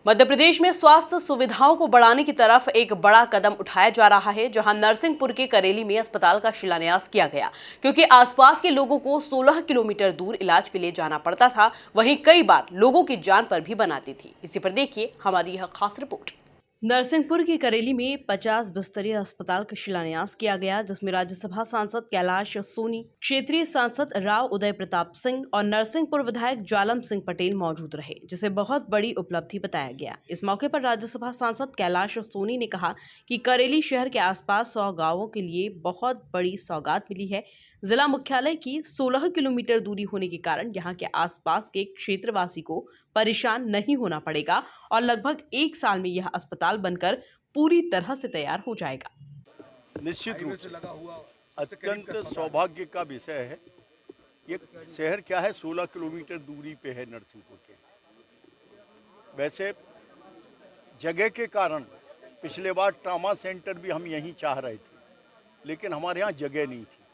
मध्य प्रदेश में स्वास्थ्य सुविधाओं को बढ़ाने की तरफ एक बड़ा कदम उठाया जा रहा है, जहां नरसिंहपुर के करेली में अस्पताल का शिलान्यास किया गया। क्योंकि आसपास के लोगों को 16 किलोमीटर दूर इलाज के लिए जाना पड़ता था, वहीं कई बार लोगों की जान पर भी बन आती थी। इसी पर देखिए हमारी यह खास रिपोर्ट। नरसिंहपुर की करेली में 50 बिस्तरीय अस्पताल का शिलान्यास किया गया, जिसमें राज्यसभा सांसद कैलाश सोनी, क्षेत्रीय सांसद राव उदय प्रताप सिंह और नरसिंहपुर विधायक जालम सिंह पटेल मौजूद रहे, जिसे बहुत बड़ी उपलब्धि बताया गया। इस मौके पर राज्यसभा सांसद कैलाश सोनी ने कहा कि करेली शहर के आसपास 100 गाँवों के लिए बहुत बड़ी सौगात मिली है। जिला मुख्यालय की 16 किलोमीटर दूरी होने के कारण यहाँ के आसपास के क्षेत्रवासी को परेशान नहीं होना पड़ेगा और लगभग 1 साल में यह अस्पताल बनकर पूरी तरह से तैयार हो जाएगा। निश्चित रूप से अत्यंत सौभाग्य का विषय है। ये शहर क्या है, 16 किलोमीटर दूरी पे है नरसिंहपुर के। वैसे जगह के कारण पिछले बार ट्रामा सेंटर भी हम यहीं चाह रहे थे, लेकिन हमारे यहाँ जगह नहीं थी।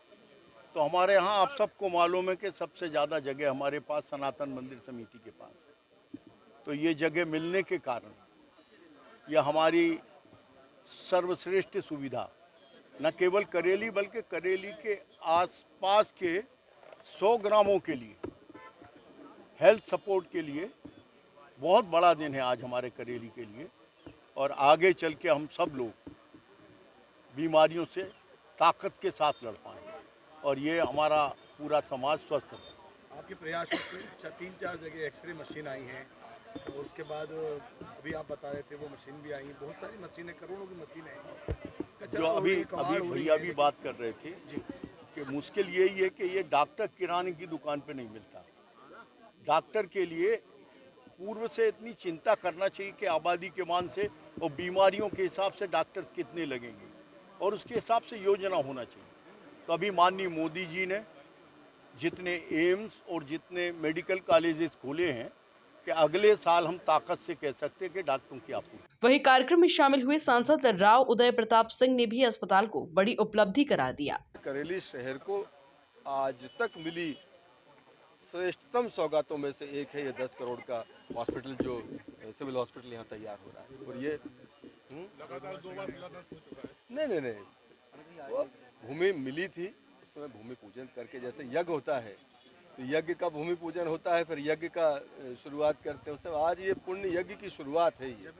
तो हमारे यहाँ आप सबको मालूम है कि सबसे ज़्यादा जगह हमारे पास सनातन मंदिर समिति के पास है। तो ये जगह मिलने के कारण यह हमारी सर्वश्रेष्ठ सुविधा न केवल करेली बल्कि करेली के आसपास के 100 ग्रामों के लिए हेल्थ सपोर्ट के लिए बहुत बड़ा दिन है आज हमारे करेली के लिए। और आगे चल के हम सब लोग बीमारियों से ताकत के साथ लड़ पाएंगे और ये हमारा पूरा समाज स्वस्थ है। आपके प्रयासों से 3-4 जगह एक्सरे मशीन आई हैं और उसके बाद अभी आप बता रहे थे वो मशीन भी आई, बहुत सारी मशीनें, करोड़ों की मशीनें जो अभी भैया भी बात कर रहे थे कि मुश्किल यही है कि ये डॉक्टर किराने की दुकान पे नहीं मिलता। डॉक्टर के लिए पूर्व से इतनी चिंता करना चाहिए कि आबादी के मान से और बीमारियों के हिसाब से डॉक्टर कितने लगेंगे और उसके हिसाब से योजना होना चाहिए। तो अभी माननीय मोदी जी ने जितने एम्स और जितने मेडिकल कॉलेजेस खोले हैं कि अगले साल हम ताकत से कह सकते हैं कि डॉक्टरों की आपूर्ति। वहीं कार्यक्रम में शामिल हुए सांसद राव उदय प्रताप सिंह ने भी अस्पताल को बड़ी उपलब्धि करार दिया। करेली शहर को आज तक मिली श्रेष्ठतम सौगातों में से एक है ये 10 करोड़ का हॉस्पिटल जो सिविल हॉस्पिटल यहाँ तैयार हो रहा है। और ये लगातार 2 बार शिलान्यास हो चुका है। नहीं, वो भूमि मिली थी, उसमें भूमि पूजन करके जैसे यज्ञ होता है तो यज्ञ का भूमि पूजन होता है, फिर यज्ञ का शुरुआत करते हैं उसमें। आज ये पुण्य यज्ञ की शुरुआत है, ये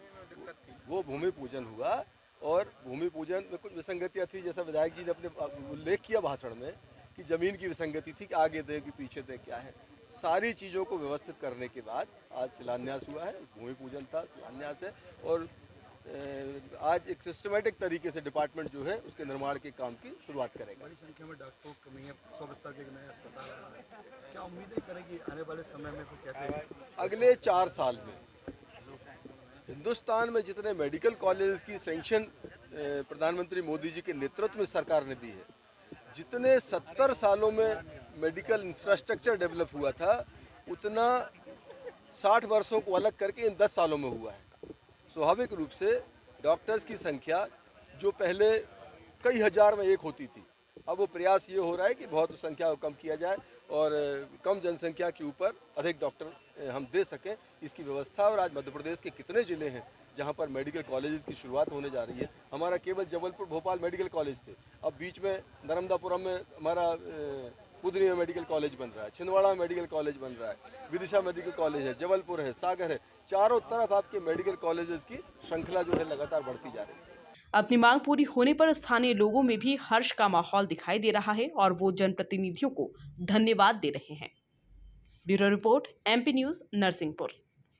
वो भूमि पूजन हुआ। और भूमि पूजन में कुछ विसंगतियाँ थी, जैसा विधायक जी ने अपने उल्लेख किया भाषण में कि जमीन की विसंगति थी कि आगे दे कि पीछे दे, क्या है। सारी चीज़ों को व्यवस्थित करने के बाद आज शिलान्यास हुआ है, भूमि पूजन था, शिलान्यास है। और आज एक सिस्टमेटिक तरीके से डिपार्टमेंट जो है उसके निर्माण के काम की शुरुआत करेगा। बड़ी संख्या में डॉक्टरों की कमी है, 100 बिस्तर के नए अस्पताल, क्या उम्मीदें करेगी आने वाले समय में? तो कहते हैं अगले 4 साल में हिंदुस्तान में जितने मेडिकल कॉलेज की सैंक्शन प्रधानमंत्री मोदी जी के नेतृत्व में सरकार ने दी है, जितने 70 सालों में मेडिकल इंफ्रास्ट्रक्चर डेवलप हुआ था, उतना 60 वर्षों को अलग करके इन 10 सालों में हुआ है। स्वाभाविक रूप से डॉक्टर्स की संख्या जो पहले कई हजार में एक होती थी, अब वो प्रयास ये हो रहा है कि बहुत संख्या को कम किया जाए और कम जनसंख्या के ऊपर अधिक डॉक्टर हम दे सकें, इसकी व्यवस्था। और आज मध्य प्रदेश के कितने ज़िले हैं जहाँ पर मेडिकल कॉलेज की शुरुआत होने जा रही है। हमारा केवल जबलपुर भोपाल मेडिकल कॉलेज थे, अब बीच में नर्मदापुरम में हमारा कुदनी में मेडिकल कॉलेज बन रहा है, छिंदवाड़ा में मेडिकल कॉलेज बन रहा है, विदिशा मेडिकल कॉलेज है, जबलपुर है, सागर है। चारों तरफ आपके मेडिकल कॉलेजेस की श्रृंखला जो है लगातार बढ़ती जा रही है। अपनी मांग पूरी होने पर स्थानीय लोगों में भी हर्ष का माहौल दिखाई दे रहा है और वो जनप्रतिनिधियों को धन्यवाद दे रहे हैं। Bureau report, MP news, Narsinghpur.